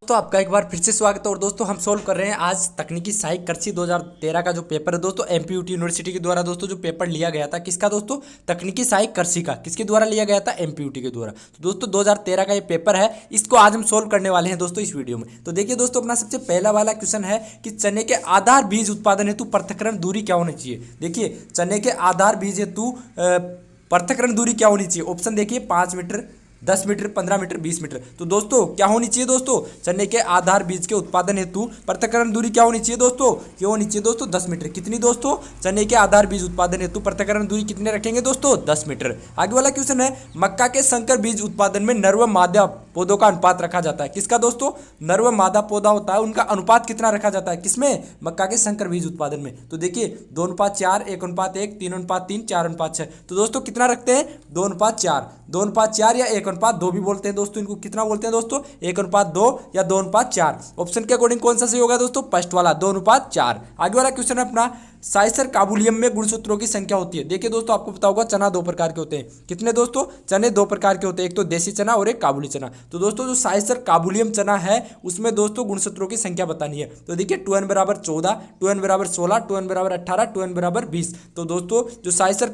तो आपका एक बार फिर से स्वागत है। और दोस्तों हम सोल्व कर रहे हैं आज तकनीकी सहायक कृषि 2013 का जो पेपर है दोस्तों, एमपीयूटी यूनिवर्सिटी के द्वारा दोस्तों जो पेपर लिया गया था। किसका दोस्तों? तकनीकी सहायक कृषि का। किसके द्वारा लिया गया था? एमपीयूटी के द्वारा। तो दोस्तों 2013 का ये पेपर है, इसको आज हम सोल्व करने वाले हैं दोस्तों इस वीडियो में। तो देखिए दोस्तों, अपना सबसे पहला वाला क्वेश्चन है कि चने के आधार बीज उत्पादन हेतु पृथक्करण दूरी क्या होनी चाहिए। देखिए चने के आधार बीज हेतु पृथक्करण दूरी क्या होनी चाहिए। ऑप्शन देखिए 5 मीटर, 10 मीटर, 15 मीटर, 20 मीटर। तो दोस्तों क्या होनी चाहिए दोस्तों? चने के आधार बीज के उत्पादन हेतु पृथक्करण दूरी क्या होनी चाहिए दोस्तों? क्या होनी चाहिए दोस्तों? 10 मीटर। कितनी दोस्तों? चने के आधार बीज उत्पादन हेतु पृथक्करण दूरी कितने रखेंगे दोस्तों? 10 मीटर। आगे वाला क्वेश्चन है, मक्का के संकर बीज उत्पादन में नर व मादा पौधों का अनुपात रखा जाता है। किसका दोस्तों? नर व मादा पौधा होता है, उनका अनुपात कितना रखा जाता है? किसमें? मक्का के संकर बीज उत्पादन में। तो देखिए 2:4, 1:1, 3:3, 4:6। तो दोस्तों कितना रखते हैं? 2:4, 2:4 या 1:2 भी बोलते हैं दोस्तों। इनको कितना बोलते हैं दोस्तों? 1:2 या 2:4। ऑप्शन के अकॉर्डिंग कौन सा सही होगा दोस्तों? फर्स्ट वाला 2:4। आगे वाला क्वेश्चन है अपना, साइसर काबुलियम में गुणसूत्रों की संख्या होती है। देखिए दोस्तों, आपको पता होगा चना 2 प्रकार के होते हैं। कितने दोस्तों? चने 2 प्रकार के होते हैं, एक तो देसी चना और एक काबुली चना। तो दोस्तों जो साइसर काबुलियम चना है उसमें दोस्तों गुणसूत्रों की संख्या बतानी है। तो देखिए 2n = 14, 2n = 16, 2n = 18, 2n = 20। तो दोस्तों जो साइसर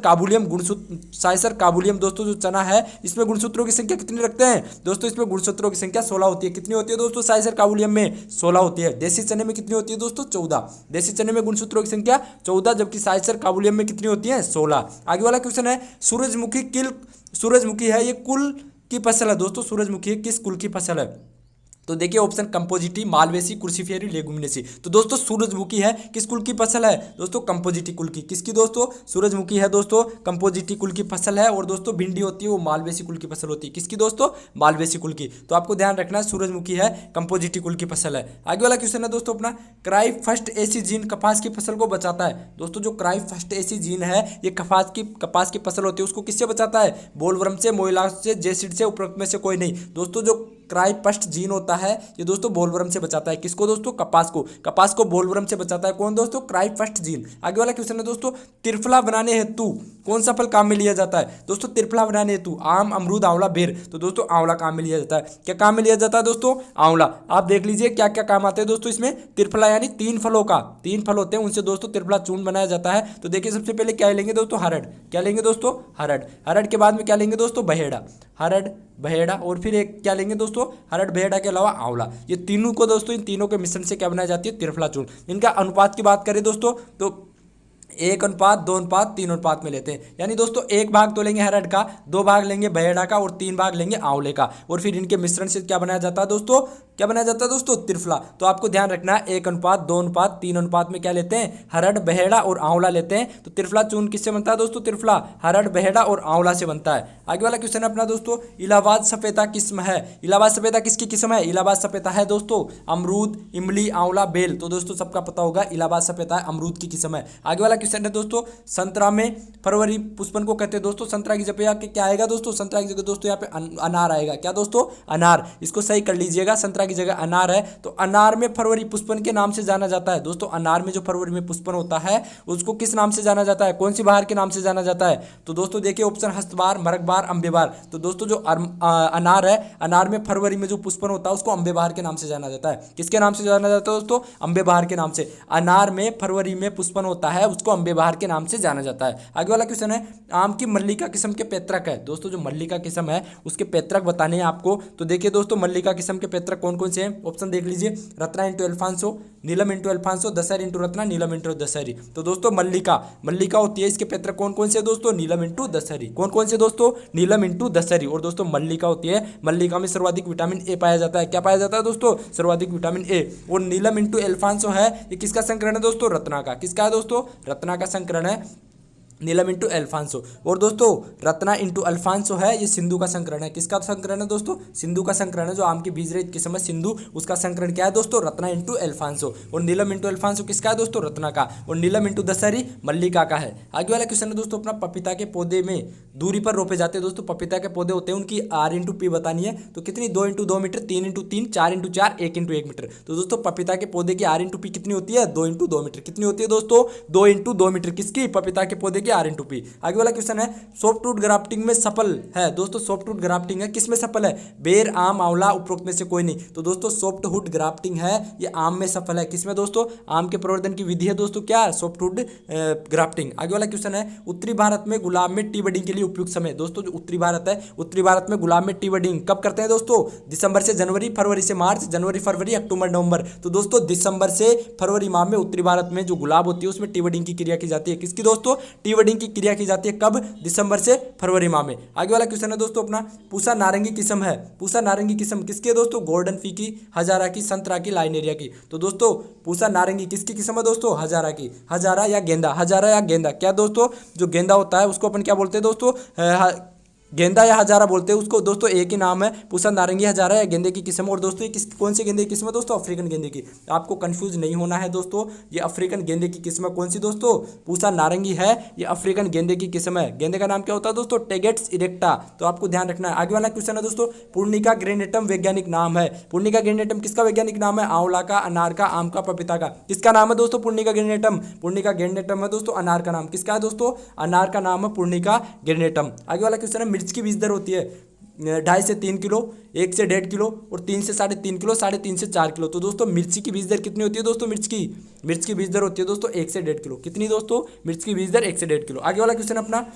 काबुलियम दोस्तों जो चना है, इसमें गुणसूत्रों की संख्या कितनी रखते हैं दोस्तों? इसमें गुणसूत्रों की संख्या 16 होती है। कितनी होती है दोस्तों? साइसर काबुलियम में 16 होती है। देसी चने में कितनी होती है दोस्तों? 14। देसी चने में गुणसूत्रों की संख्या 14, जबकि साइसर काबुलियम में कितनी होती है? 16। आगे वाला क्वेश्चन है, सूरजमुखी है ये कुल की फसल है दोस्तों। सूरजमुखी है किस कुल की फसल है? तो देखिए ऑप्शन कंपोजिटी, मालवेसी, कुर्सीफेरी, लेगुमिनेसी। तो दोस्तों सूरजमुखी है किस कुल की फसल है दोस्तों? कंपोजिटी कुल की। किसकी दोस्तों? सूरजमुखी है दोस्तों कंपोजिटी कुल की फसल है। और दोस्तों भिंडी होती है वो मालवेसी कुल की फसल होती है। किसकी दोस्तों? मालवेसी कुल की। तो आपको ध्यान रखना है सूरजमुखी है कंपोजिटी कुल की फसल है। आगे वाला क्वेश्चन है दोस्तों अपना, क्राइफस्ट एसी जीन कपास की फसल को बचाता है। दोस्तों जो क्राइफस्ट एसी जीन है ये कपास की फसल होती है, उसको किससे बचाता है? बोलवर्म से, मोइलास से, जेसिड से, उपरोक्त में से कोई नहीं। दोस्तों जो क्राइपस्ट जीन होता है ये दोस्तों बोलवर्म से बचाता है। किसको दोस्तों? कपास को बोलवर्म से बचाता है। कौन दोस्तों? क्राइपस्ट जीन। आगे वाला क्वेश्चन है दोस्तों, त्रिफला बनाने हेतु कौन सा फल काम में लिया जाता है दोस्तों? त्रिफला बनाने हेतु आम, अमरूद, आंवला, बेर। तो दोस्तों आंवला काम में लिया जाता है। क्या काम में लिया जाता है दोस्तों? आंवला। आप देख लीजिए क्या क्या काम आते हैं दोस्तों इसमें। त्रिफला यानी 3 फलों का, 3 फल होते हैं, उनसे दोस्तों त्रिफला चूर्ण बनाया जाता है। तो देखिए सबसे पहले क्या लेंगे दोस्तों? हरड़। क्या लेंगे दोस्तों? हरड़। हरड़ के बाद में क्या लेंगे दोस्तों? बहेड़ा। हरड़, बहेड़ा, और फिर एक क्या लेंगे दोस्तों? हरड़, बहेड़ा के अलावा आंवला। ये तीनों को दोस्तों, इन तीनों के मिश्रण से क्या बनाई जाती है? त्रिफला चूर्ण। इनका अनुपात की बात करें दोस्तों तो 1:2:3 में लेते हैं। यानी दोस्तों 1 भाग तो लेंगे हरड़ का, 2 भाग लेंगे बहेड़ा का और 3 भाग लेंगे आंवले का। और फिर इनके मिश्रण से क्या बनाया जाता है दोस्तों? क्या बनाया जाता है दोस्तों? त्रिफला। तो आपको ध्यान रखना है 1:2:3 में क्या लेते हैं? हरड़, बहेड़ा और आंवला लेते हैं। तो त्रिफला चूर्ण किससे बनता है दोस्तों? त्रिफला हरड़, बहेड़ा और आंवला से बनता है। आगे वाला क्वेश्चन है अपना दोस्तों, इलाहाबाद सफेदा किस्म है। इलाहाबाद सफेदा किसकी किस्म है? इलाहाबाद सफेदा है दोस्तों अमरूद, इमली, आंवला, बेल। तो दोस्तों सबका पता होगा इलाहाबाद सफेदा अमरूद की किस्म है। आगे वाला क्वेश्चन है दोस्तों, संतरा में फरवरी पुष्पन को कहते हैं दोस्तों। संतरा की जगह क्या आएगा दोस्तों? संतरा की जगह दोस्तों यहाँ पे अनार आएगा। क्या दोस्तों? अनार। इसको सही कर लीजिएगा, संतरा की जगह अनार है। तो अनार में फरवरी पुष्पन के नाम से जाना जाता है दोस्तों। अनार में जो फरवरी में पुष्पन होता है उसको किस नाम से जाना जाता है? कौन सी बहार के नाम से जाना जाता है? तो दोस्तों देखिए ऑप्शन हस्तबहार, मरकबार, अम्बेबार। तो दोस्तों जो अनार है, अनार में फरवरी में जो पुष्पन होता है उसको अम्बेबार के नाम से जाना जाता है। किसके नाम से जाना जाता है दोस्तों? अम्बेबार के नाम से। अनार में फरवरी में पुष्पन होता है उसको अम्बेबार के नाम से जाना जाता है। आगे वाला क्वेश्चन है, आम की मल्लिका किस्म के पैतृक है दोस्तों। जो मल्लिका किस्म है उसके पैतृक बताने हैं आपको। तो देखिए दोस्तों मल्लिका किस्म के पैतृक कौन कौन से हैं? ऑप्शन देख लीजिए, Ratna into Alphonso, Neelam into Alphonso, Dasheri into Ratna, Neelam into Dasheri. तो दोस्तों मल्लिका होती है, इसके पैतृक कौन कौन से दोस्तों? नीलम इंटू दशहरी। कौन कौन से दोस्तों? नीलम इंटू दशहरी। और दोस्तों मल्लिका होती है, मल्लिका में सर्वाधिक विटामिन ए पाया जाता है। क्या पाया जाता है दोस्तों? सर्वाधिक विटामिन ए। और नीलम इंटू अल्फांसो है, ये किसका संकरण है दोस्तों? रत्ना का। किसका है दोस्तों? रत्ना का संकरण है नीलम इंटू अल्फांसो। और दोस्तों रत्ना इंटू अल्फांसो है, ये सिंधु का संकरण है। किसका संकरण है दोस्तों? सिंधु का संकरण है। जो आम की बीज रहित किस्म है सिंधु, उसका संकरण क्या है दोस्तों? Ratna into Alphonso. और नीलम इंटू अल्फांसो किसका है दोस्तों? रत्ना का। और नीलम इंटू दशहरी मल्लिका का है। आगे वाला क्वेश्चन है दोस्तों अपना, पपीता के पौधे में दूरी पर रोपे जाते हैं दोस्तों। पपीता के पौधे होते हैं, उनकी R/P बतानी है। तो कितनी? 2x2 metre, 3x3, 4x4, 1x1 metre. तो दोस्तों पपीता के पौधे की R/P कितनी होती है? 2x2 metre. कितनी होती है दोस्तों? 2x2 metre. किसकी? पपीता के पौधे की R/P। आगे वाला क्वेश्चन है सॉफ्टवुड ग्राफ्टिंग में सफल है दोस्तों, सॉफ्टवुड ग्राफ्टिंग है किस में सफल है, बेर, आम, आंवला, उपरोक्त में से कोई नहीं। तो दोस्तों सॉफ्टवुड ग्राफ्टिंग है ये आम में सफल है, किसमें दोस्तों, आम के प्रवर्धन की विधि है दोस्तों क्या, सॉफ्टवुड ग्राफ्टिंग। आगे वाला क्वेश्चन है उत्तरी भारत में गुलाब में टी बडिंग के लिए उपयुक्त समय। दोस्तों जो उत्तरी भारत है, उत्तरी भारत में गुलाब में टी बडिंग कब करते हैं दोस्तों, दिसंबर से जनवरी, फरवरी से मार्च, जनवरी फरवरी, अक्टूबर नवंबर। तो दोस्तों दिसंबर से फरवरी माह में उत्तरी भारत में जो गुलाब होती है उसमें टी बडिंग की क्रिया की जाती है। किसकी दोस्तों, टी बडिंग की क्रिया की जाती है कब, दिसंबर से फरवरी माह में। आगे वाला क्वेश्चन है दोस्तों अपना पूसा नारंगी किस्म है, पूसा नारंगी किस्म किसकी है दोस्तों, गोल्डन फी की, हजारा की, संतरा की, लाइनेरिया की। तो दोस्तों पूसा नारंगी किसकी किस्म है दोस्तों, हजारा की, हजारा या गेंदा, हजारा या गेंदा। क्या दोस्तों, जो गेंदा होता है उसको अपन क्या बोलते हैं दोस्तों, गेंदा या हजारा बोलते हैं उसको दोस्तों, एक ही नाम है, पूसा नारंगी, हजारा या गेंदे की किस्म। और दोस्तों ये कौन सी गेंदे की किस्म है दोस्तों, अफ्रीकन गेंदे की। आपको कंफ्यूज नहीं होना है दोस्तों, ये अफ्रीकन गेंदे की किस्म है, कौन सी दोस्तों, पूसा नारंगी है, ये अफ्रीकन गेंदे की किस्म है। गेंदे का नाम क्या होता है दोस्तों, टेगेट्स इरेक्टा। तो आपको ध्यान रखना है। आगे वाला क्वेश्चन है दोस्तों पूर्णिका ग्रेनेटम वैज्ञानिक नाम है, पूर्णिका ग्रेनेटम किसका वैज्ञानिक नाम है, आंवला का, अनार का, आम का, पपीता का। किसका नाम है दोस्तों पूर्णिका ग्रेनेटम, पूर्णिका ग्रेनेटम है दोस्तों अनार का नाम। किसका है दोस्तों, अनार का नाम है पूर्णिका ग्रेनेटम। आगे वाला क्वेश्चन है मिर्च की बीज दर होती है 2.5 से 3 किलो, 1 से 1.5 किलो और 3 से 3.5 किलो, 3.5 से 4 किलो। तो दोस्तों मिर्ची की बीज दर कितनी होती है दोस्तों, मिर्च की बीज दर होती है दोस्तों 1 से 1.5 किलो। कितनी दोस्तों, मिर्च की बीज दर 1 से 1.5 किलो। आगे वाला क्वेश्चन अपना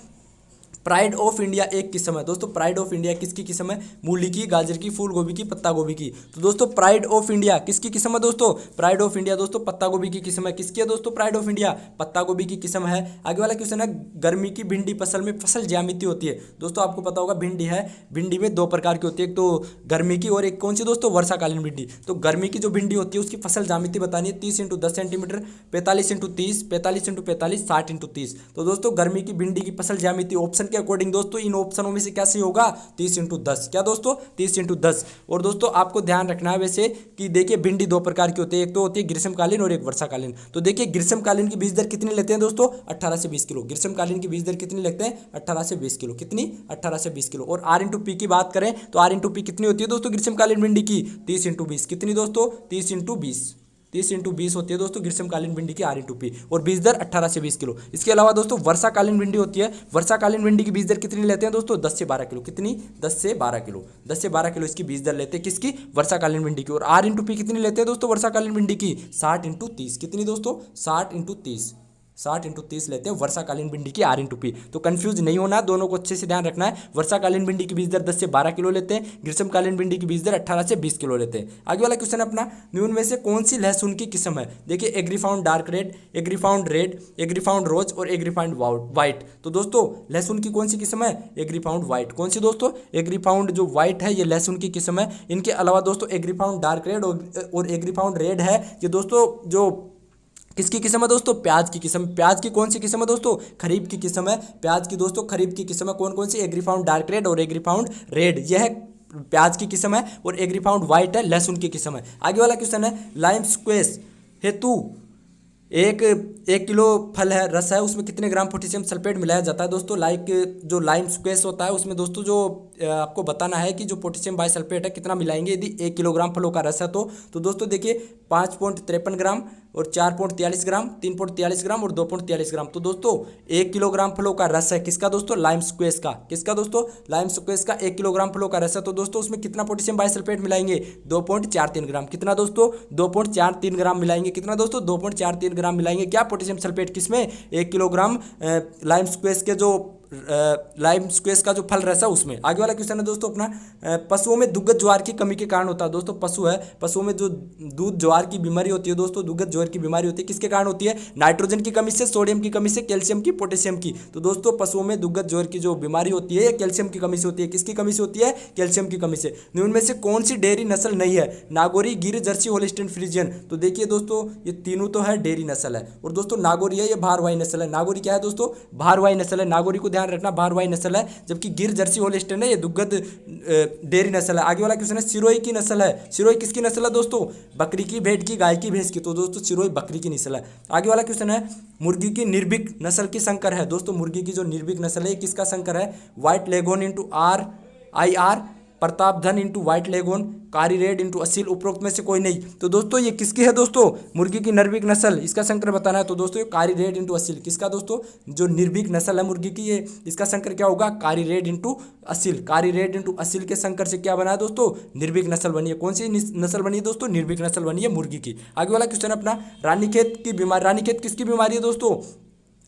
प्राइड ऑफ इंडिया एक किस्म है दोस्तों, प्राइड ऑफ इंडिया किसकी किस्म है, मूली की, गाजर की, फूल गोभी की, पत्ता गोभी की। तो दोस्तों प्राइड ऑफ इंडिया किसकी किस्म है दोस्तों, प्राइड ऑफ इंडिया दोस्तों पत्ता गोभी की किस्म है। किसकी है दोस्तों, प्राइड ऑफ इंडिया पत्ता गोभी की किस्म है। आगे वाला क्वेश्चन है गर्मी की भिंडी फसल में फसल ज्यामिति होती है। दोस्तों आपको पता होगा भिंडी है, भिंडी में 2 प्रकार की होती है, एक तो गर्मी की और एक कौन सी दोस्तों, वर्षाकालीन भिंडी। तो गर्मी की जो भिंडी होती है उसकी फसल ज्यामिति बतानी है 30 × 10 सेंटीमीटर, 45 × 30, 45 × 45, 60 × 30। तो दोस्तों गर्मी की भिंडी की फसल ज्यामिति ऑप्शन के अकॉर्डिंग दोस्तों इन ऑप्शनों में से क्या सही होगा, 30 × 10। क्या दोस्तों, 30 × 10। और दोस्तों आपको ध्यान रखना है वैसे कि देखिए भिंडी 2 प्रकार की होती है, एक तो होती है ग्रीष्मकालीन और एक वर्षाकालीन। तो देखिए ग्रीष्मकालीन की बीज दर कितनी लेते हैं दोस्तों, 18 से 20 किलो। ग्रीष्मकालीन की बीज दर कितनी लेते हैं, 18 से 20 किलो। कितनी, 18 से 20 किलो। और R/P की बात करें तो R/P कितनी होती है दोस्तों ग्रीष्मकालीन भिंडी की, 30 × 20। कितनी दोस्तों, 30 × 20, 30 × 20 होती है दोस्तों ग्रीष्मकालीन भिंडी की R/P और बीज दर 18 से 20 किलो। इसके अलावा दोस्तों वर्षाकालीन भिंडी होती है, वर्षाकालीन भिंडी की बीज दर कितनी लेते हैं दोस्तों, 10 से 12 किलो। कितनी, 10 से 12 किलो, 10 से 12 किलो इसकी बीज दर लेते हैं किसकी, वर्षाकालीन भिंडी की। और R/P कितनी लेते हैं दोस्तों वर्षाकालीन भिंडी की, 60 × 30। कितनी दोस्तों, 60 × 30, 60 × 30 लेते हैं वर्षाकालीन भिंडी की R/P। तो कंफ्यूज नहीं होना, दोनों को अच्छे से ध्यान रखना है। वर्षाकालीन भिंडी की बीज दर 10 से 12 किलो लेते हैं, ग्रीष्मकालीन भिंडी की बीज दर 18 से 20 किलो लेते हैं। आगे वाला क्वेश्चन अपना निम्न में से कौन सी लहसुन की किस्म है। देखिए Agrifound dark red, Agrifound red, Agrifound रोज और एग्रीफाउंड व्हाइट। तो दोस्तों लहसुन की कौन सी किस्म है, एग्रीफाउंड व्हाइट। कौन सी दोस्तों, एग्रीफाउंड जो व्हाइट है ये लहसुन की किस्म है। इनके अलावा दोस्तों एग्रीफाउंड डार्क रेड और एग्रीफाउंड रेड है ये दोस्तों जो किसकी किस्म है दोस्तों, प्याज की किस्म। प्याज की कौन सी किस्म है दोस्तों, खरीफ की किस्म है। प्याज की दोस्तों खरीफ की किस्म है। कौन कौन सी, एग्रीफाउंड डार्क रेड और एग्रीफाउंड रेड, यह है प्याज की किस्म है। और एग्रीफाउंड व्हाइट है लहसुन की किस्म है। आगे वाला क्वेश्चन है लाइम स्क्वेश हेतु एक किलो फल है, रस है, उसमें कितने ग्राम पोटेशियम सल्फेट मिलाया जाता है दोस्तों। जो लाइम स्क्वेश होता है उसमें दोस्तों जो आपको बताना है कि जो पोटेशियम बाइसल्फेट है कितना मिलाएंगे यदि 1 किलोग्राम फलों का रस है तो दोस्तों देखिए 5.53 ग्राम और 4.43 ग्राम, 3.43 ग्राम और 2.43 ग्राम। तो दोस्तों 1 किलोग्राम फलों का रस है किसका दोस्तों, लाइम स्क्वेश का। किसका दोस्तों, लाइम स्क्वेश का 1 किलोग्राम फलों का रस है। तो दोस्तों उसमें कितना पोटेशियम बाइसल्फेट मिलाएंगे, 2.43 ग्राम। कितना दोस्तों, 2.43 ग्राम मिलाएंगे। कितना दोस्तों, 2.43 ग्राम मिलाएंगे क्या, पोटेशियम सल्फेट किसमें, 1 किलोग्राम लाइम स्क्वेश के जो लाइम स्क्वेश का जो फल रस है उसमें। आगे वाला क्वेश्चन है दोस्तों अपना पशुओं में दुग्ध ज्वार की कमी के कारण होता है। दोस्तों पशु है, पशुओं में जो दूध ज्वार की बीमारी होती है दोस्तों, दुग्ध ज्वार की बीमारी होती है किसके कारण होती है, नाइट्रोजन की कमी से, सोडियम की कमी से, कैल्शियम की, पोटेशियम की। तो दोस्तों पशुओं में दुग्ध ज्वार की जो बीमारी होती है कैल्शियम की कमी से होती है। किसकी कमी से होती है, कैल्शियम की कमी से। निम्न में से कौन सी डेयरी नस्ल नहीं है, नागौरी, गिर, जर्सी, होल्स्टीन फ्रीजियन। तो देखिए दोस्तों ये तीनों तो है डेयरी नस्ल है। और दोस्तों नागौरी है ये भारवाही नस्ल है। नागौरी क्या है दोस्तों, भारवाही नस्ल है। नागौरी को ध्यान रखना, भारवाही नस्ल है। जबकि गिर, जर्सी, होल्स्टीन है ये दुग्ध डेयरी नस्ल है। आगे वाला क्वेश्चन है सिरोही की नस्ल है। सिरोही किसकी नस्ल है दोस्तों, बकरी की, भेड़ की, गाय की, भैंस की। तो दोस्तों सिरोही बकरी की नस्ल है। आगे वाला क्वेश्चन है मुर्गी की निर्भीक नस्ल की संकर है। दोस्तों मुर्गी की जो निर्भीक नस्ल है किसका संकर है, white lagoon IR Pratapdhan into white lagoon, कारी रेड इंटू असील, उपरोक्त में से कोई नहीं। तो दोस्तों ये किसकी है दोस्तों, मुर्गी की निर्भीक नस्ल, इसका संकर बताना है। तो दोस्तों ये कारी रेड इंटू असील किसका दोस्तों, जो निर्भीक नस्ल है मुर्गी की, ये इसका संकर क्या होगा, कारी रेड इंटू असील। कारी रेड इंटू असील के संकर से क्या बना है दोस्तों, निर्भीक नस्ल बनी है। कौन सी नस्ल बनी है दोस्तों, निर्भीक नस्ल बनी है मुर्गी की। आगे वाला क्वेश्चन अपना, रानीखेत की बीमारी, रानीखेत किसकी बीमारी है दोस्तों,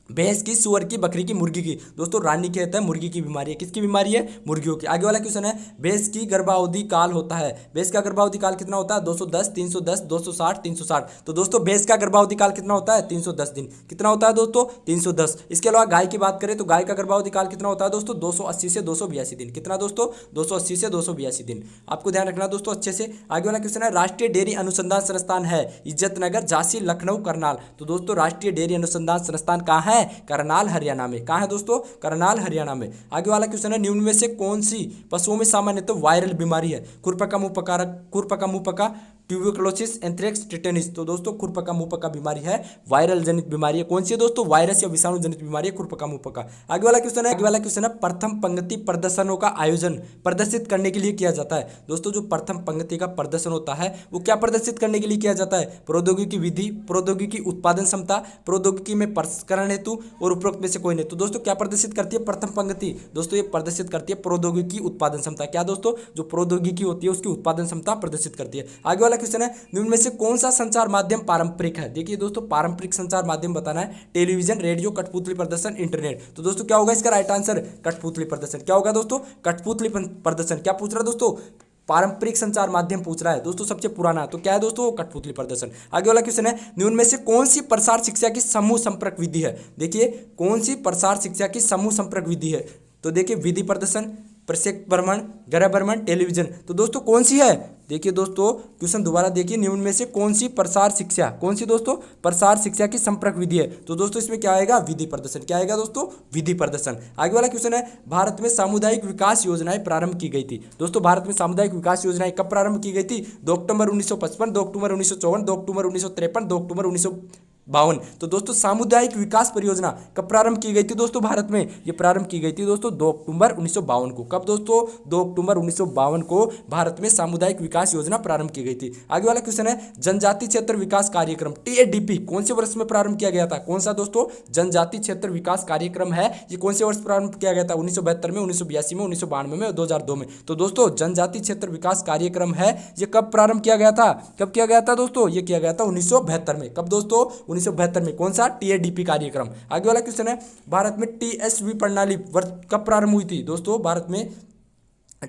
भैंस की, सुअर की, बकरी की, मुर्गी की। दोस्तों रानीखेत है मुर्गी की बीमारी है, किसकी बीमारी है, मुर्गियों की। आगे वाला क्वेश्चन है, भैंस की गर्भावधि काल होता है, भैंस का गर्भावधि काल कितना होता है, 210, 310, 260, 360। तो दोस्तों भैंस का गर्भावधि काल कितना होता है, 310 दिन। कितना होता है दोस्तों, 310। इसके अलावा गाय की बात करें तो गाय का गर्भावधि काल कितना होता है दोस्तों, 280 से 282 दिन। कितना दोस्तों, 280 से 282 दिन। आपको ध्यान रखना दोस्तों अच्छे से। आगे वाला क्वेश्चन है, राष्ट्रीय डेयरी अनुसंधान संस्थान है इज्जतनगर, झांसी, लखनऊ, करनाल। तो दोस्तों राष्ट्रीय डेयरी अनुसंधान संस्थान कहाँ है, करनाल हरियाणा में। कहाँ है दोस्तों, करनाल हरियाणा में। आगे वाला क्वेश्चन है, निम्न में से कौन सी पशुओं में सामान्यतः वायरल बीमारी है, खुरपका, मुंहपका, ट्यूबरकुलोसिस, एंथ्रेक्स, टिटेनिस। तो दोस्तों खुरपका मुंहपका बीमारी है, वायरल जनित बीमारी है। कौन सी है दोस्तों, वायरस या विषाणु जनित बीमारी है खुरपका मुंहपका। आगे वाला क्वेश्चन है, प्रथम पंक्ति प्रदर्शनों का आयोजन प्रदर्शित करने के लिए किया जाता है। दोस्तों जो प्रथम पंक्ति का प्रदर्शन होता है वो क्या प्रदर्शित करने के लिए किया जाता है, प्रौद्योगिकी विधि, प्रौद्योगिकी उत्पादन क्षमता, प्रौद्योगिकी में प्रसंस्करण हेतु और उपरोक्त में से कोई नहीं। तो दोस्तों क्या प्रदर्शित करती है प्रथम पंक्ति, दोस्तों ये प्रदर्शित करती है प्रौद्योगिकी उत्पादन क्षमता। क्या दोस्तों, जो प्रौद्योगिकी होती है उसकी उत्पादन क्षमता प्रदर्शित करती है। आगे वाला क्वेश्चन है, निम्न में से कौन सा संचार माध्यम पारंपरिक है। देखिए दोस्तों पारंपरिक संचार माध्यम बताना है, टेलीविजन, रेडियो, कठपुतली प्रदर्शन, इंटरनेट। तो दोस्तों क्या होगा इसका राइट आंसर, कठपुतली प्रदर्शन। क्या होगा दोस्तों, कठपुतली प्रदर्शन। क्या पूछ रहा है दोस्तों, पारंपरिक संचार माध्यम पूछ रहा है दोस्तों, सबसे पुराना। तो क्या है दोस्तों, कठपुतली प्रदर्शन। आगे वाला क्वेश्चन है, निम्न में से कौन सी प्रसार शिक्षा की समूह संपर्क विधि है। देखिए कौन सी प्रसार शिक्षा की समूह संपर्क विधि है। तो देखिए विधि प्रदर्शन, प्रत्यक्ष भ्रमण, गृह भ्रमण, टेलीविजन। तो दोस्तों कौन सी है, देखिए दोस्तों क्वेश्चन दोबारा देखिए, निम्न में से कौन सी प्रसार शिक्षा, कौन सी दोस्तों प्रसार शिक्षा की संपर्क विधि है। तो दोस्तों इसमें क्या आएगा, विधि प्रदर्शन। क्या आएगा दोस्तों, विधि प्रदर्शन। आगे वाला क्वेश्चन है, भारत में सामुदायिक विकास योजनाएं प्रारंभ की गई थी। दोस्तों भारत में सामुदायिक विकास योजनाएं कब प्रारंभ की गई थी, 2 अक्टूबर 1955, 2 अक्टूबर 1954, 2 अक्टूबर 1953, 2 अक्टूबर 1952। तो दोस्तों सामुदायिक विकास परियोजना कब प्रारंभ की गई थी दोस्तों भारत में, ये प्रारंभ की गई थी दोस्तों 2 अक्टूबर 1952 को। कब दोस्तों, 2 अक्टूबर 1952 को भारत में सामुदायिक विकास योजना प्रारंभ की गई थी। आगे वाला क्वेश्चन है, जनजाति क्षेत्र विकास कार्यक्रम TADP कौन से वर्ष में प्रारंभ किया गया था। कौन सा दोस्तों, जनजाति क्षेत्र विकास कार्यक्रम है, ये कौन से वर्ष प्रारंभ किया गया था, 1972 में, 1982 में, 1992 में और 2002 में। तो दोस्तों जनजाति क्षेत्र विकास कार्यक्रम है, ये कब प्रारंभ किया गया था, कब किया गया था दोस्तों, ये किया गया था 1972 में। कब दोस्तों, 1972 में। कौन सा, TADP कार्यक्रम। आगे वाला क्वेश्चन है, भारत में TSV प्रणाली कब प्रारंभ हुई थी दोस्तों, भारत में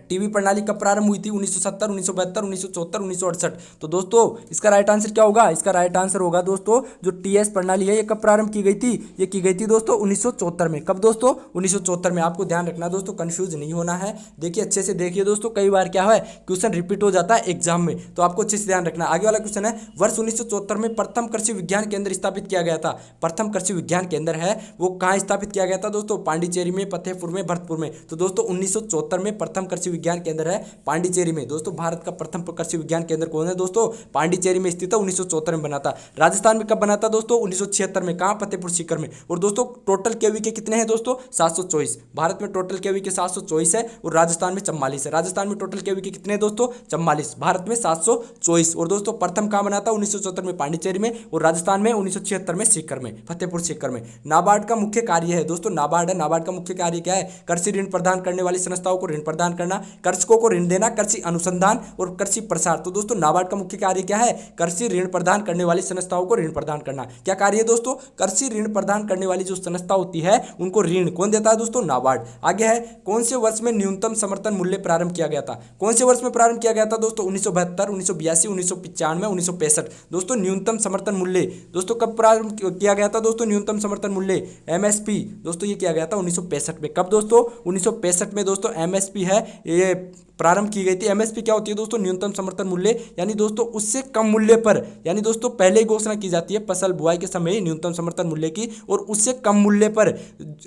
टीवी प्रणाली कब प्रारंभ हुई थी, 1970, 1972, 1974, 1968। तो दोस्तों इसका राइट आंसर क्या होगा, इसका राइट आंसर होगा दोस्तों जो TS प्रणाली है ये कब प्रारंभ की गई थी, ये की गई थी दोस्तों 1974 में। कब दोस्तों, 1974 में। आपको ध्यान रखना दोस्तों, कंफ्यूज नहीं होना है। देखिए अच्छे से देखिए दोस्तों, कई बार क्या है क्वेश्चन रिपीट हो जाता है एग्जाम में, तो आपको अच्छे से ध्यान रखना। आगे वाला क्वेश्चन है, वर्ष 1974 में प्रथम कृषि विज्ञान केंद्र स्थापित किया गया था। प्रथम कृषि विज्ञान केंद्र है वो कहाँ स्थापित किया गया था दोस्तों, पांडिचेरी में, फतेहपुर में, भरतपुर में। तो दोस्तों 1974 में प्रथम कृषि विज्ञान केंद्र है पांडिचेरी में। दोस्तों भारत का प्रथम कृषि विज्ञान केंद्र कौन है दोस्तों, पांडिचेरी में स्थित है, 1974 में बना था। राजस्थान में कब बना था दोस्तों, 1976 में। कहाँ, फतेहपुर सीकर में। और दोस्तों टोटल केवी के कितने हैं दोस्तों, 724। भारत में टोटल केवी के 724 है और राजस्थान में 44 है। राजस्थान में टोटल केवी के कितने हैं दोस्तों, 44। भारत में 724। और दोस्तों प्रथम कहाँ बना था, 1974 में पांडिचेरी में, और राजस्थान में 1976 में सीकर में, फतेहपुर सीकर में। नाबार्ड का मुख्य कार्य है दोस्तों, नाबार्ड है, नाबार्ड का मुख्य कार्य क्या है, कृषि ऋण प्रदान करने वाली संस्थाओं को ऋण प्रदान करना, कृषकों को ऋण देना, कृषि अनुसंधान और कृषि प्रसार। तो दोस्तों नाबार्ड का मुख्य कार्य क्या है, कृषि ऋण प्रदान करने वाली संस्थाओं को ऋण प्रदान करना। क्या कार्य है दोस्तों, कृषि ऋण प्रदान करने वाली जो संस्था होती है उनको ऋण कौन देता है दोस्तों, नाबार्ड। आगे है, कौन से वर्ष में न्यूनतम समर्थन मूल्य प्रारंभ किया गया था। कौन से वर्ष में प्रारंभ किया गया था दोस्तों, 1972, 1982, 1995, 1965। दोस्तों न्यूनतम समर्थन मूल्य दोस्तों कब प्रारंभ किया गया था दोस्तों, न्यूनतम समर्थन मूल्य MSP दोस्तों ये किया गया था 1965 में। कब दोस्तों, 1965 में दोस्तों MSP है ये प्रारंभ की गई थी। MSP क्या होती है दोस्तों, न्यूनतम समर्थन मूल्य, यानी दोस्तों उससे कम मूल्य पर, यानी दोस्तों पहले ही घोषणा की जाती है फसल बुआई के समय न्यूनतम समर्थन मूल्य की, और उससे कम मूल्य पर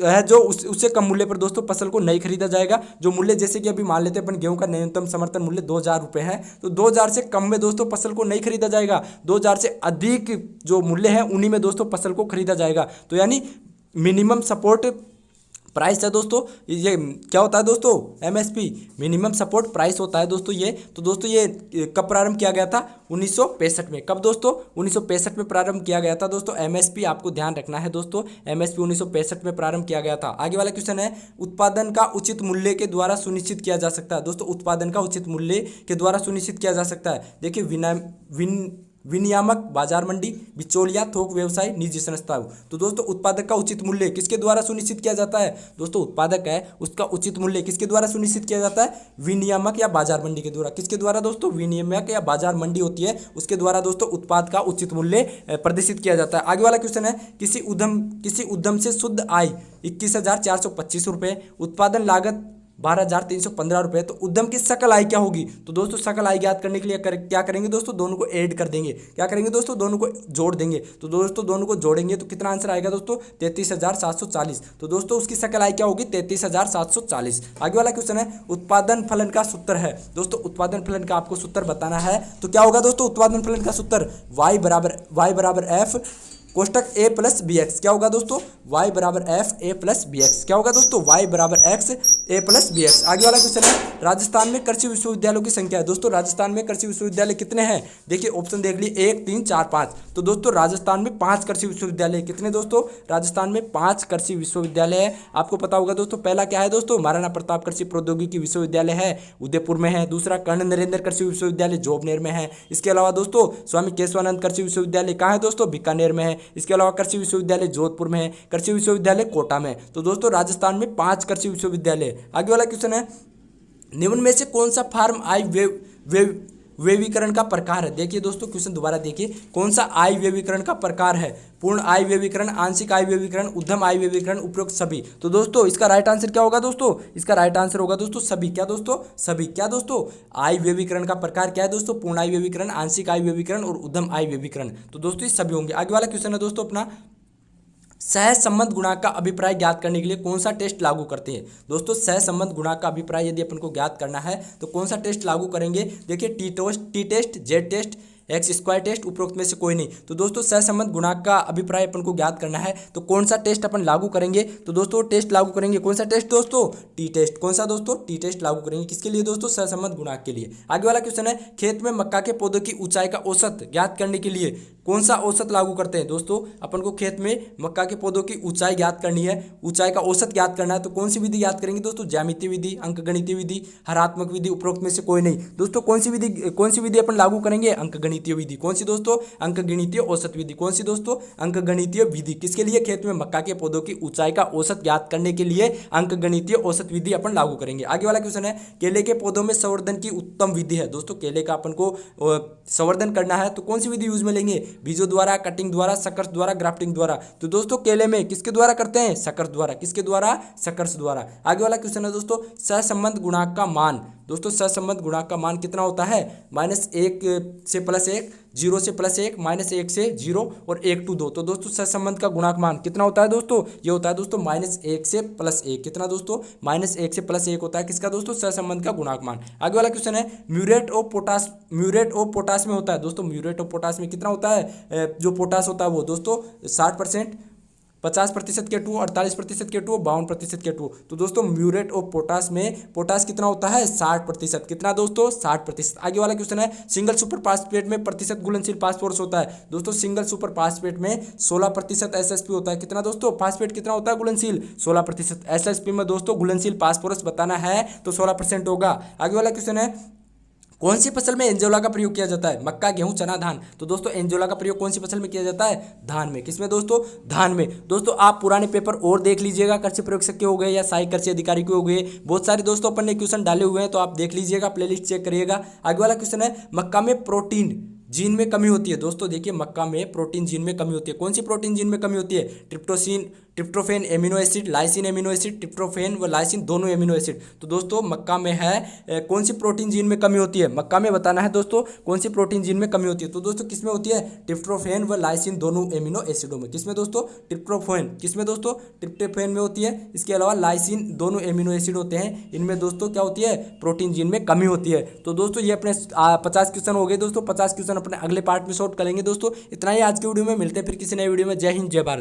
है जो उससे कम मूल्य पर दोस्तों फसल को नहीं खरीदा जाएगा। जो मूल्य जैसे कि अभी मान लेते हैं अपन गेहूं का न्यूनतम समर्थन मूल्य 2000 रुपये है, तो 2000 से कम में दोस्तों फसल को नहीं खरीदा जाएगा, 2000 से अधिक जो मूल्य है उन्हीं में दोस्तों फसल को खरीदा जाएगा। तो यानी मिनिमम सपोर्ट प्राइस है दोस्तों। ये क्या होता है दोस्तों, एमएसपी मिनिमम सपोर्ट प्राइस होता है दोस्तों ये। तो दोस्तों ये कब प्रारंभ किया गया था, 1965 में। कब दोस्तों, 1965 में प्रारंभ किया गया था दोस्तों। एमएसपी आपको ध्यान रखना है दोस्तों, एमएसपी 1965 में प्रारंभ किया गया था। आगे वाला क्वेश्चन है, उत्पादन का उचित मूल्य के द्वारा सुनिश्चित किया जा सकता है। दोस्तों उत्पादन का उचित मूल्य के द्वारा सुनिश्चित किया जा सकता है। देखिए विनियामक, बाजार मंडी, बिचौलिया, थोक व्यवसाय, निजी संस्था। तो दोस्तों उत्पादक का उचित मूल्य किसके द्वारा सुनिश्चित किया जाता है, दोस्तों उत्पादक है उसका उचित मूल्य किसके द्वारा सुनिश्चित किया जाता है, विनियामक या बाजार मंडी के द्वारा। किसके द्वारा दोस्तों, विनियामक या बाजार मंडी होती है उसके द्वारा दोस्तों उत्पाद का उचित मूल्य प्रदर्शित किया जाता है। आगे वाला क्वेश्चन है, किसी उद्यम से शुद्ध आय 21,425 रुपये, उत्पादन लागत 12,315 रुपये। तो उद्यम की सकल आय क्या होगी, तो दोस्तों सकल आय ज्ञात करने के लिए क्या करेंगे दोस्तों, दोनों को ऐड कर देंगे। क्या करेंगे दोस्तों, दोनों को जोड़ देंगे। तो दोस्तों दोनों को जोड़ेंगे तो कितना आंसर आएगा दोस्तों, 33,740। तो दोस्तों उसकी सकल आय क्या होगी, 33,740। आगे वाला क्वेश्चन है, उत्पादन फलन का सूत्र है। दोस्तों उत्पादन फलन का आपको सूत्र बताना है, तो क्या होगा दोस्तों उत्पादन फलन का सूत्र, y बराबर f कोष्टक a प्लस बी एक्स। क्या होगा दोस्तों, y बराबर f a plus b x. क्या होगा दोस्तों, y बराबर x a plus b x. आगे वाला क्वेश्चन है, राजस्थान में कृषि विश्वविद्यालयों की संख्या है। दोस्तों राजस्थान में कृषि विश्वविद्यालय कितने हैं, देखिए ऑप्शन देख लिए 1, 3, 4, 5। तो दोस्तों राजस्थान में 5 कृषि विश्वविद्यालय। कितने दोस्तों, राजस्थान में 5 कृषि विश्वविद्यालय है। आपको पता होगा दोस्तों, पहला क्या है दोस्तों, महाराणा प्रताप कृषि प्रौद्योगिकी विश्वविद्यालय है, उदयपुर में है। दूसरा कर्ण नरेंद्र कृषि विश्वविद्यालय जोबनेर में है। इसके अलावा दोस्तों स्वामी केशवानंद कृषि विश्वविद्यालय कहाँ है दोस्तों, बीकानेर में है। इसके अलावा कृषि विश्वविद्यालय जोधपुर में है, कृषि विश्वविद्यालय कोटा में। तो दोस्तों राजस्थान में 5 कृषि विश्वविद्यालय। आगे वाला क्वेश्चन है, निम्न में से कौन सा फार्म आय व्यवीकरण का प्रकार है। देखिए दोस्तों क्वेश्चन दोबारा देखिए, कौन सा आय व्यवीकरण का प्रकार है, पूर्ण आय व्यवीकरण, आंशिक आय व्यवीकरण, उद्यम आय व्यवीकरण, उपरोक्त सभी। तो दोस्तों इसका राइट आंसर क्या होगा दोस्तों, इसका राइट आंसर होगा दोस्तों सभी। क्या दोस्तों, सभी। क्या दोस्तों, आय व्यवीकरण का प्रकार क्या है दोस्तों, पूर्ण आय व्यवीकरण, आंशिक आय व्यवीकरण और उद्यम आय व्यवीकरण। तो दोस्तों ये सभी होंगे। आगे वाला क्वेश्चन है दोस्तों अपना, सहसंबंध गुणांक का अभिप्राय ज्ञात करने के लिए कौन सा टेस्ट लागू करते हैं। दोस्तों सहसंबंध गुणांक का अभिप्राय यदि अपन को ज्ञात करना है तो कौन सा टेस्ट लागू करेंगे। देखिए t test, z test, x square test, उपरोक्त में से कोई नहीं। तो दोस्तों सहसंबंध गुणांक का अभिप्राय अपन को ज्ञात करना है तो कौन सा टेस्ट अपन लागू करेंगे। तो दोस्तों टेस्ट लागू करेंगे, कौन सा टेस्ट दोस्तों, टी टेस्ट। कौन सा दोस्तों, टी टेस्ट लागू करेंगे। किसके लिए दोस्तों, सहसंबंध गुणांक के लिए। आगे वाला क्वेश्चन है, खेत में मक्का के पौधों की ऊंचाई का औसत ज्ञात करने के लिए कौन सा औसत लागू करते हैं। दोस्तों अपन को खेत में मक्का के पौधों की ऊंचाई ज्ञात करनी है, ऊंचाई का औसत ज्ञात करना है तो कौन सी विधि ज्ञात करेंगे दोस्तों, ज्यामितीय विधि, अंकगणितीय विधि, हरात्मक विधि, उपरोक्त में से कोई नहीं। दोस्तों कौन सी विधि अपन लागू करेंगे, अंकगणितीय विधि। कौन सी दोस्तों, अंकगणितीय औसत विधि। कौन सी दोस्तों, अंकगणितीय विधि। किसके लिए, खेत में मक्का के पौधों की ऊंचाई का औसत ज्ञात करने के लिए अंकगणितीय औसत विधि अपन लागू करेंगे। आगे वाला क्वेश्चन है, केले के पौधों में संवर्धन की उत्तम विधि है। दोस्तों केले का अपन को संवर्धन करना है तो कौन सी विधि यूज में लेंगे, बीजों द्वारा, कटिंग द्वारा, सकर्ष द्वारा, ग्राफ्टिंग द्वारा। तो दोस्तों केले में किसके द्वारा करते हैं, सकर्ष द्वारा। किसके द्वारा, सकर्ष द्वारा। आगे वाला क्वेश्चन है दोस्तों, सहसंबंध गुणांक का मान। दोस्तों सहसंबंध गुणांक का मान कितना होता है, -1 से +1, 0 से +1, -1 से 0 और 1 to 2। तो दोस्तों सहसंबंध का गुणांक मान कितना होता है दोस्तों, ये होता है दोस्तों -1 से +1। कितना दोस्तों, -1 से +1 होता है किसका दोस्तों, सहसंबंध का गुणांक मान। आगे वाला क्वेश्चन है, म्यूरेट ऑफ पोटाश में होता है। दोस्तों म्यूरेट ऑफ पोटाश में कितना होता है, जो पोटाश होता है वो दोस्तों 60%, 50% के 2, 48% के 2, 52% के 2। तो दोस्तों म्यूरेट ऑफ पोटाश में पोटाश कितना होता है, 60%। कितना दोस्तों, 60%। आगे वाला क्वेश्चन है, सिंगल सुपर फास्फेट में प्रतिशत घुलनशील फास्फोरस होता है। दोस्तों सिंगल सुपर फास्फेट में 16% एसएसपी होता है। कितना दोस्तों, फास्फेट कितना होता है घुलनशील, 16%। एसएसपी में दोस्तों घुलनशील फास्फोरस बताना है तो 16% होगा। आगे वाला क्वेश्चन है, कौन सी फसल में एंजोला का प्रयोग किया जाता है, मक्का, गेहूं, चना, धान। तो दोस्तों एंजोला का प्रयोग कौन सी फसल में किया जाता है, धान में। किसमें दोस्तों, धान में। दोस्तों आप पुराने पेपर और देख लीजिएगा, कृषि प्रयोगशक के हो गए या सहायक कृषि अधिकारी के हो गए, बहुत सारे दोस्तों अपन ने क्वेश्चन डाले हुए हैं तो आप देख लीजिएगा, प्लेलिस्ट चेक करिएगा। आगे वाला क्वेश्चन है, मक्का में प्रोटीन जीन में कमी होती है। दोस्तों देखिए मक्का में प्रोटीन जीन में कमी होती है। कौन सी प्रोटीन जीन में कमी होती है, tryptophan amino acid, lysine amino acid, tryptophan व लाइसिन दोनों एमिनो एसिड। तो दोस्तों मक्का में है कौन सी प्रोटीन जीन में कमी होती है, मक्का में बताना है दोस्तों कौन सी प्रोटीन जीन में कमी होती है। तो दोस्तों किसमें होती है, ट्रिप्टोफेन व लाइसिन दोनों एमिनो एसिडों में। किसमें दोस्तों, ट्रिप्टोफेन। किसमें दोस्तों, ट्रिप्टोफेन में होती है। इसके अलावा लाइसिन दोनों एमिनो एसिड होते हैं, इनमें दोस्तों क्या होती है, प्रोटीन जीन में कमी होती है। तो दोस्तों ये अपने 50 क्वेश्चन हो गए दोस्तों। 50 क्वेश्चन अपने अगले पार्ट में सॉल्व करेंगे दोस्तों। इतना ही आज की वीडियो में, मिलते हैं फिर किसी नए वीडियो में। जय हिंद, जय भारत।